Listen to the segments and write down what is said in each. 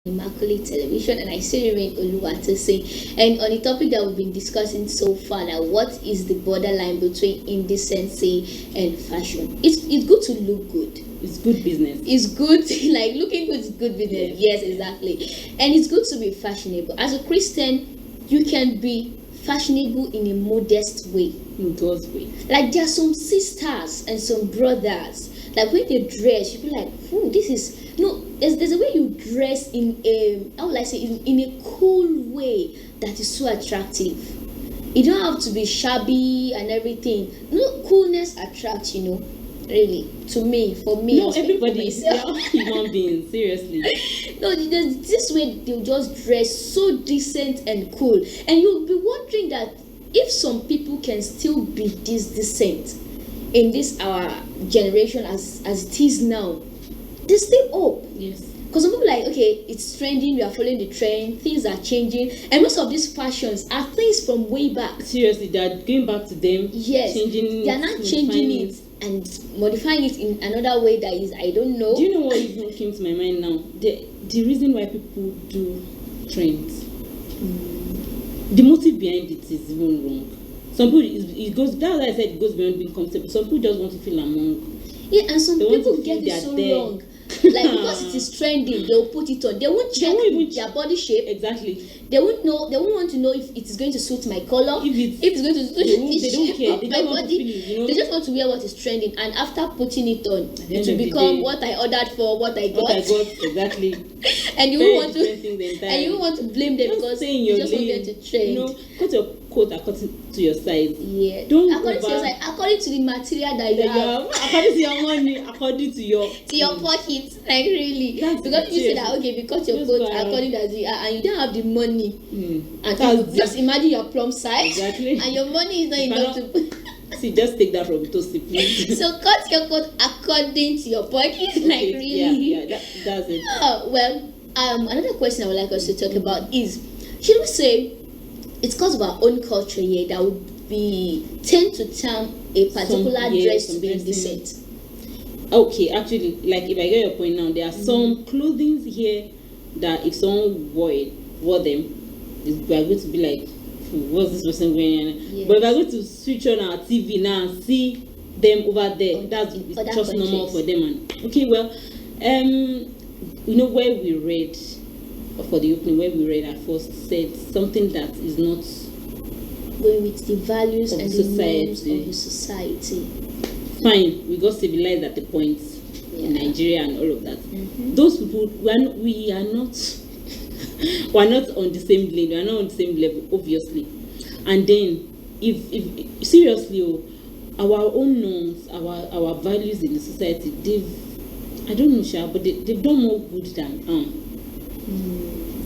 Immaculate Television, and I still remain Oluwatose. And on the topic that we've been discussing so far, now, what is the borderline between indecency and fashion? It's good to look good. It's good business. It's good, like looking good is good business. Yes, exactly. And it's good to be fashionable. As a Christian, you can be fashionable in a modest way. In God's way. Like there are some sisters and some brothers, like when they dress, you be like, oh, this is there's a way you dress in a, how will I say, in a cool way that is so attractive. You don't have to be shabby and everything. No, coolness attracts, really, to me, for me. No, everybody is human beings, seriously. No, there's this way they'll just dress so decent and cool, and you'll be wondering that if some people can still be this decent in this our generation as it is now, they stay up. Yes. Because some people like, okay, it's trending, we are following the trend, things are changing, and most of these fashions are things from way back. Seriously, they're going back to them. Yes. Changing they are not changing it and modifying it in another way that is, I don't know. Do you know what even came to my mind now? The reason why people do trends, the motive behind it is even wrong. Some people, it goes, that's why I said it goes beyond being comfortable. Some people just want to feel among. Yeah, and some people get it so wrong. Like, because it is trending, they'll put it on. They won't check their body shape. Exactly. They won't know. They won't want to know if it is going to suit my color. If it's going to suit they don't care. They my don't want to body. feel it, They just want to wear what is trending, and after putting it on, it will become what I ordered for, what I got. What I got, exactly. And you won't want to. And you won't want to blame them because you just want them to trend. Cut your coat according to your size. Yeah. Don't according to your size, according to the material that you have. According to your money, according to your pocket, like really. That's because you say that okay, because your coat according to the and you don't have the money. And just imagine your plum size. Exactly. And your money is not enough to. See, just take that from Toasty, please. So cut your coat according to your pocket, like really. Yeah, that's it. Oh well. Another question I would like us to talk about is, should we say it's because of our own culture here that we tend to term a particular dress to be indecent? Okay, actually, like if I get your point now, there are some clothing here that if someone wore them, we are going to be like, what's this person wearing? Yes. But if we're going to switch on our TV now and see them over there, that's just normal for them. And okay, well, where we read for the opening, where we read at first said something that is not going with the values and the norms of the society. society. Fine, we got civilized at the point in Nigeria and all of that. Those people, we are not we're not on the same lane, we're not on the same level, obviously. And then if seriously, our own norms, our values in the society, I don't know, Sha, but they've done more good than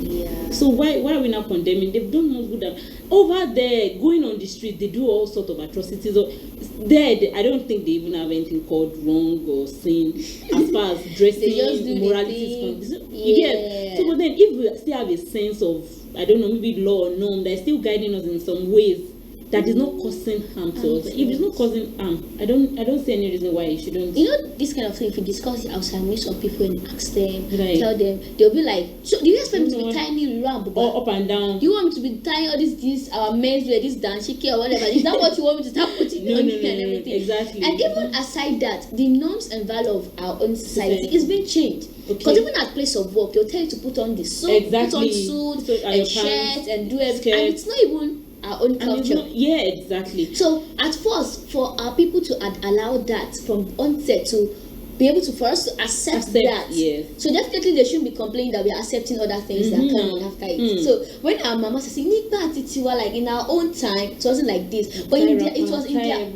Yeah. So why are we not condemning? They've done more good than over there. Going on the street, they do all sorts of atrocities. I don't think they even have anything called wrong or sin as far as dressing, morality is concerned. Yeah. So, but then if we still have a sense of, I don't know, maybe law or norm that is still guiding us in some ways that is not causing harm to us. If it's not causing harm, I don't see any reason why you shouldn't. This kind of thing, if you discuss it outside, meet some people and ask them, right. Tell them, they'll be like, so do you expect me to be tying around? Or up and down? Do you want me to be tying all this our men's wear, this danshiki or whatever? Is that what you want me to start putting on and everything? Exactly. And even aside that, the norms and value of our own society is being changed. Because even at place of work, they'll tell you to put on the suit, put on suits and shirts and do everything. And it's not even our own culture. Exactly. So at first, for our people to allow that from onset to be able to, for us to accept that. Yes. So definitely they shouldn't be complaining that we are accepting other things that come after it. So when our mama says, like in our own time, it wasn't like this. But it was in their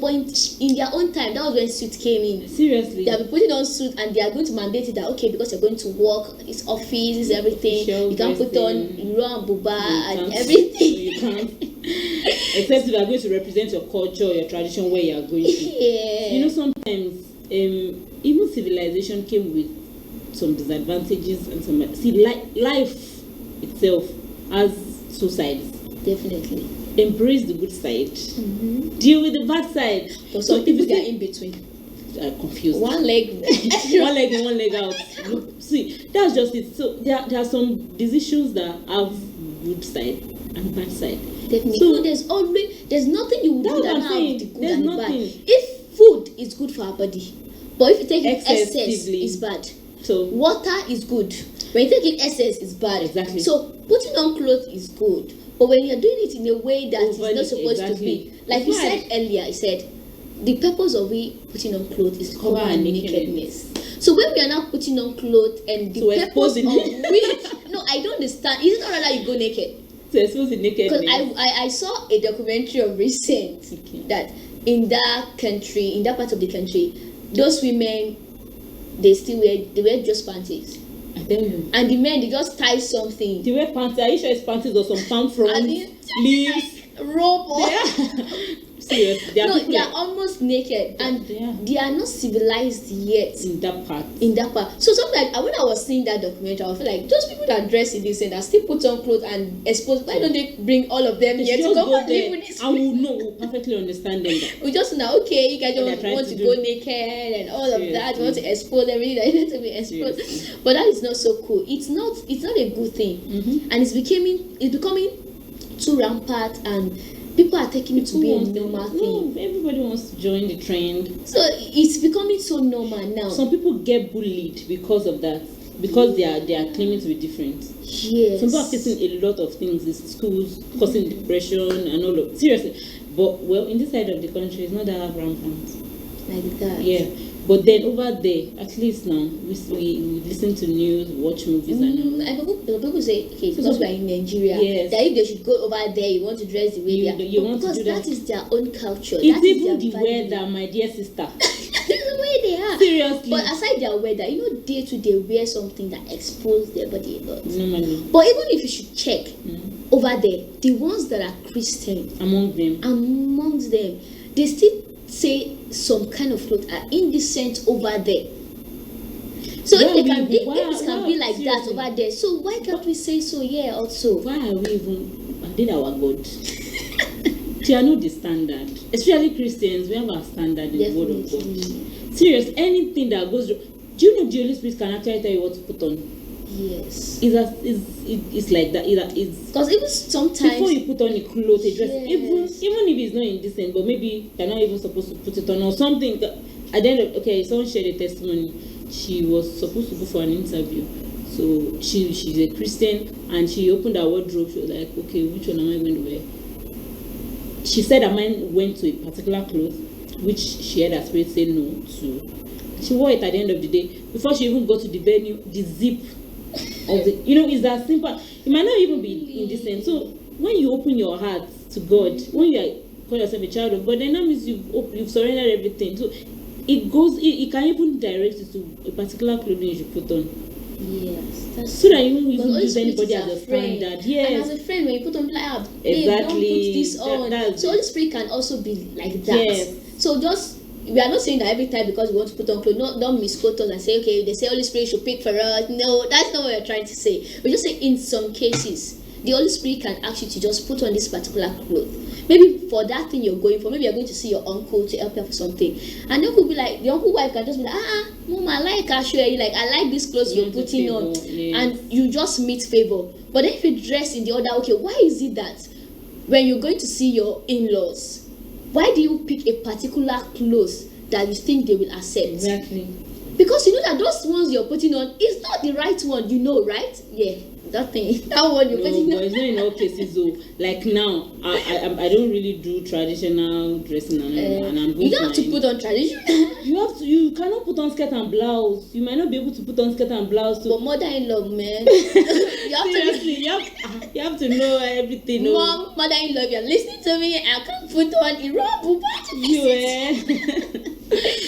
but in their own time, that was when suit came in. Seriously. They'll be putting on suit and they are going to mandate it that because you're going to work, it's office, it's everything. You can put on Iro and Buba and everything. You can't. Except if you are going to represent your culture, your tradition, where you are going to. Yeah. Sometimes even civilization came with some disadvantages and some life itself has two sides. Definitely. Embrace the good side, deal with the bad side. For some people, they are in between. confused. One leg. One leg in, one leg out. See, that's just it. So there are some decisions that have good side and bad side. Definitely. So there's nothing you would do that's that what I'm have saying. the good There's and the nothing. bad. If food is good for our body, but if you take it excess, Excessively. it's bad. So Water is good. When you take it excess, it's bad. Exactly. So putting on clothes is good, but when you're doing it in a way that Overly, it's not supposed to exactly. be, like It's you bad. said earlier, I said the purpose of we putting on clothes is to cover Cover our our nakedness. So when we are now putting on clothes and the So purpose exposing of we no, I don't understand. Is it not rather you go naked? to expose the Because nakedness. I saw a documentary of recent Okay. that in that country, in that part of the country, those women they wear just panties, I tell you. and the men they just tie something. They wear panties. Are you sure it's panties or some palm fronds, And it- leaves? Rope or Serious. They are no, people they are like almost naked, and Yeah. they are not civilized yet. in that part. In that part, so sometimes when I was seeing that documentary, I feel like those people that dress in this and that still put on clothes and expose. Why don't they bring all of them They here should to just come go and there, live with this? and we'll know, we'll perfectly understand them. That We just know, okay, you guys What they're don't trying want to to do. go naked and all of that. You want to expose everything that needs to be exposed, Seriously. but that is not so cool. It's not a good thing, and it's becoming too rampant, and people are taking it to be a normal thing. No, everybody wants to join the trend. So it's becoming so normal now. Some people get bullied because of that, because they are claiming to be different. Yes. Some people are facing a lot of things in schools, causing depression and all of seriously. But well, in this side of the country, it's not that rampant. Like that. Yeah, but then over there, at least now we listen to news, watch movies, and all. And people say, okay, So because some- we are in Nigeria, Yes. that if they should go over there, you want to dress the way You- they are. you want to because do that. is their own culture. It's that is even their the value. weather, my dear sister. That's the way they are. Seriously. But aside their weather, day to day wear something that exposes their body a lot. Normally, But even if you should check over there, the ones that are Christian among them. amongst them, they still say some kind of clothes are indecent over there. So Why if they we- can, if why- it can why- be like that seriously. over there, so why can't we say so here also? Why are we even? Are they our God? They are not the standard. Especially Christians, we have our standard in the word of God. Definitely. Serious, anything that goes. Do you know the Holy Spirit can actually tell you what to put on? Yes. It's like that. It's Because even sometimes before you put on a clothes, a dress, Yes. even if it's not indecent, but maybe you're not even supposed to put it on or something. At the end of someone shared a testimony. She was supposed to go for an interview. So she's a Christian, and she opened her wardrobe. She was like, okay, which one am I going to wear? She said her mind went to a particular cloth, which she had her spirit say no to. She wore it at the end of the day. Before she even got to the venue, the zip of the, it's that simple. It might not even be indecent. So when you open your heart to God, when you call yourself a child of God, then that means you've surrendered everything. So it can even direct you to a particular clothing you should put on. yes, that's So that you won't Because even Holy use Spirit anybody is as our a friend. standard. And Yes. as a friend, when you put on like, Exactly. don't put this on. That's So it. Holy Spirit can also be like that. Yes. So we are not saying that every time because we want to put on clothes, don't misquote us and say, okay, they say Holy Spirit should pick for us. No, that's not what we're trying to say. We just say in some cases, the Holy Spirit can ask you to just put on this particular cloth. Maybe for that thing you're going for, maybe you're going to see your uncle to help you for something. And the uncle will be like, the uncle wife can just be like, Mom, I like Ashua. You like, I like this clothes you're Want to putting on. favor, yes. And you just meet favor. But then if you dress in the other, okay, why is it that when you're going to see your in-laws, why do you pick a particular clothes that you think they will accept? Exactly. Because you know that those ones you're putting on is not the right one, right? Yeah, that thing, that one you're No, putting but on. it's not in all cases though. Like now, I don't really do traditional dressing and I'm going You don't have to my- put on tradition. You cannot put on skirt and blouse. You might not be able to put on skirt and blouse too. But mother-in-law, man, you have to. Seriously, you have to know everything. No. Mom, mother-in-law, if you're listening to me, I can't put on a robe.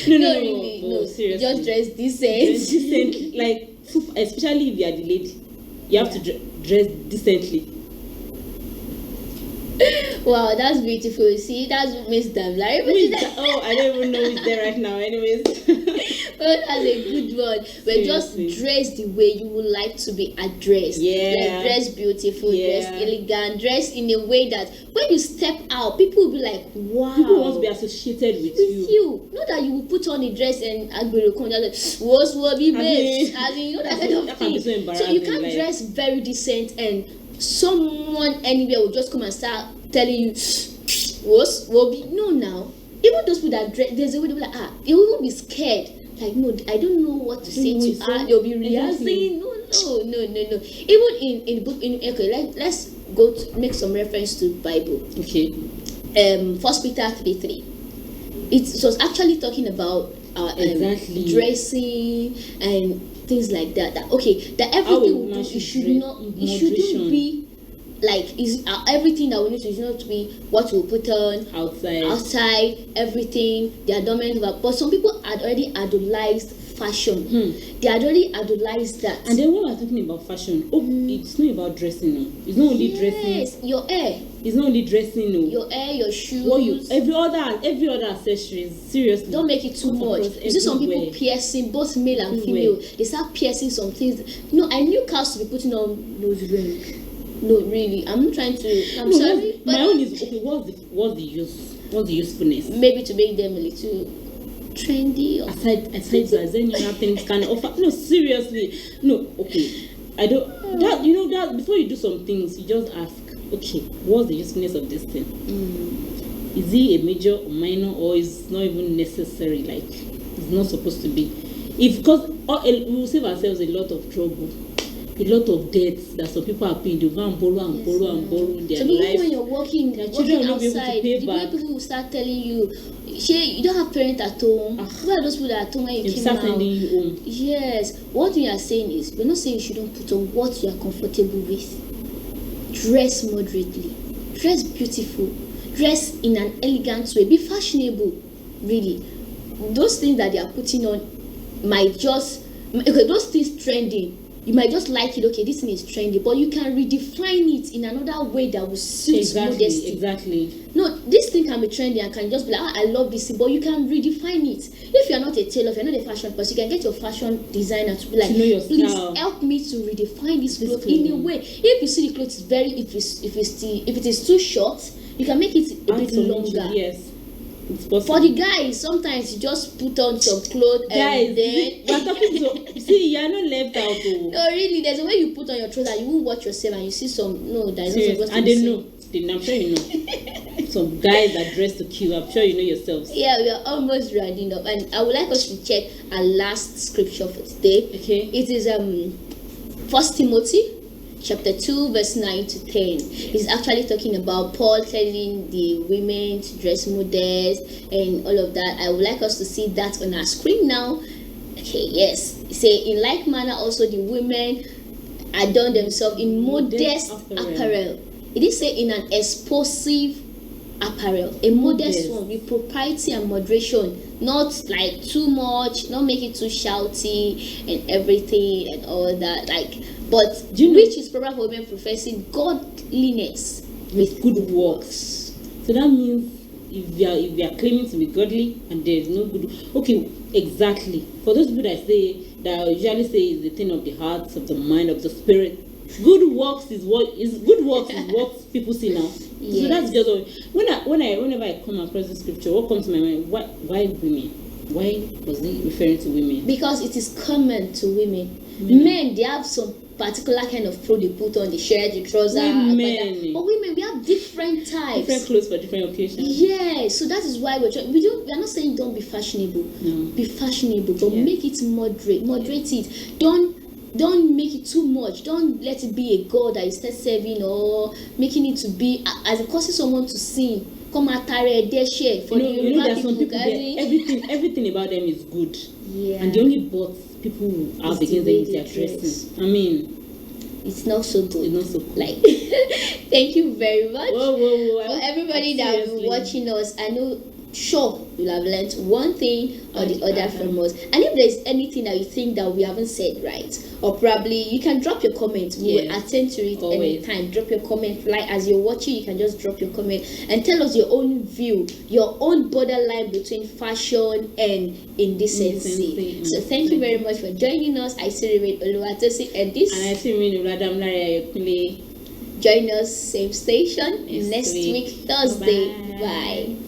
You no, Really, but no. seriously. Just dress Dress decent. decent, like especially if you are the lady, you have to dress decently. Wow, that's beautiful. See, that's Miss Damla. Who is that? Oh, I don't even know who's there right now. Anyways, That's a good one. But just dress the way you would like to be addressed. Yeah. Like dress beautiful, Yeah. dress elegant, dress in a way that when you step out, people will be like, wow. People want to be associated with you. Not that you will put on a dress and Agbero come down like, what's what be babes? I mean, you know that kind of that can be thing. so So you can't embarrassing, like- dress very decent and someone anywhere will just come and start telling you, what's what be? No, now. Even those people that dress, there's a way they'll be like, they will even be scared. Like, no, I don't know what to say to her. They'll be reacting. No. Even in the book, okay, let's go to make some reference to Bible. Okay. 1 Peter 3:3. It was actually talking about Exactly. dressing and things like that. That everything we do, it shouldn't be like everything that we need to is not to be what we put on outside everything, the adornment, but some people had already idolized fashion. They had already idolized that. And then when we're talking about fashion, it's not about dressing. No. It's not only dressing. Yes, your hair. It's not only dressing. No. Your hair, your shoes. Every other accessories. Seriously. Don't make it too much. You see some people piercing, both male and female. They start piercing some things. No, I knew cows to be putting on nose ring. No, really. I'm not trying to. I'm sorry. But my own is okay. What's the use? What's the usefulness? Maybe to make them a little trendy. Or aside that, then you have things can offer. No, seriously. No, okay. I don't. That before you do some things, you just ask. Okay, what's the usefulness of this thing? Is it a major or minor, or is not even necessary? Like it's not supposed to be. Because we will save ourselves a lot of trouble. A lot of debts that some people are paying. They go and borrow their life. When you're walking outside, people will start telling you, you don't have parents at home. Who are those people that are at home when you came out? Sending you home. Yes. What we are saying is, we're not saying you shouldn't put on what you are comfortable with. Dress moderately. Dress beautiful. Dress in an elegant way. Be fashionable. Really. Those things that they are putting on might just... Okay, those things trending. You might just like it, okay, this thing is trendy, but you can redefine it in another way that will suit modesty. Exactly. No, this thing can be trendy and can just be like, I love this thing, but you can redefine it. If you're not a tailor, if you're not a fashion person, you can get your fashion designer to be like, please help me to redefine this cloth in a way. If you see the clothes is if it is too short, you can make it a bit longer. Yes. For the guys, sometimes you just put on some clothes and then we're talking to see you're not left out. No, really, there's a way you put on your trousers, you won't watch yourself and you see some that is not supposed to and be they know. I'm sure you know. Some guys that dress to kill, I'm sure you know yourselves. Yeah, we are almost rounding up, and I would like us to check our last scripture for today. Okay. It is 1 Timothy chapter 2 verse 9 to 10. It's actually talking about Paul telling the women to dress modest and all of that. I would like us to see that on our screen now. Okay, yes. It say, in like manner also the women adorn themselves in modest apparel. It is say in an expressive apparel, a modest one with propriety and moderation, not like too much, not make it too shouty and everything and all that, like, but which is proper for women professing godliness with good works. So that means if you are claiming to be godly and there is no good, okay, exactly. For those people that usually say is the thing of the heart, of the mind, of the spirit. Good works is what people see now. Yes. So that's just whenever I come across the scripture, what comes to my mind? Why women? Why was he referring to women? Because it is common to women. Men, they have some particular kind of clothes they put on, the shirt, the trouser. But women, we have different types. Different clothes for different occasions. Yeah, so that is why we are not saying don't be fashionable. No. Be fashionable, but make it moderate. Moderate it. Don't make it too much. Don't let it be a god that you start serving or making it to be as it causes someone to sin. Come at share for there's some people everything about them is good. Yeah. And the only but people are against them is their dressing. I mean, it's not so good. It's not so cool. Like thank you very much whoa. for everybody that has been watching us. I know sure you'll have learned one thing or the other from us. And if there's anything that you think that we haven't said right, or probably, you can drop your comment. We will attend to it anytime. Drop your comment. Like as you're watching, you can just drop your comment and tell us your own view, your own borderline between fashion and indecency. So thank you very much for joining us. I still remain Oluwatosi, and this, and I still remain Radamlari Ayokule. Join us same station next week Thursday. Bye.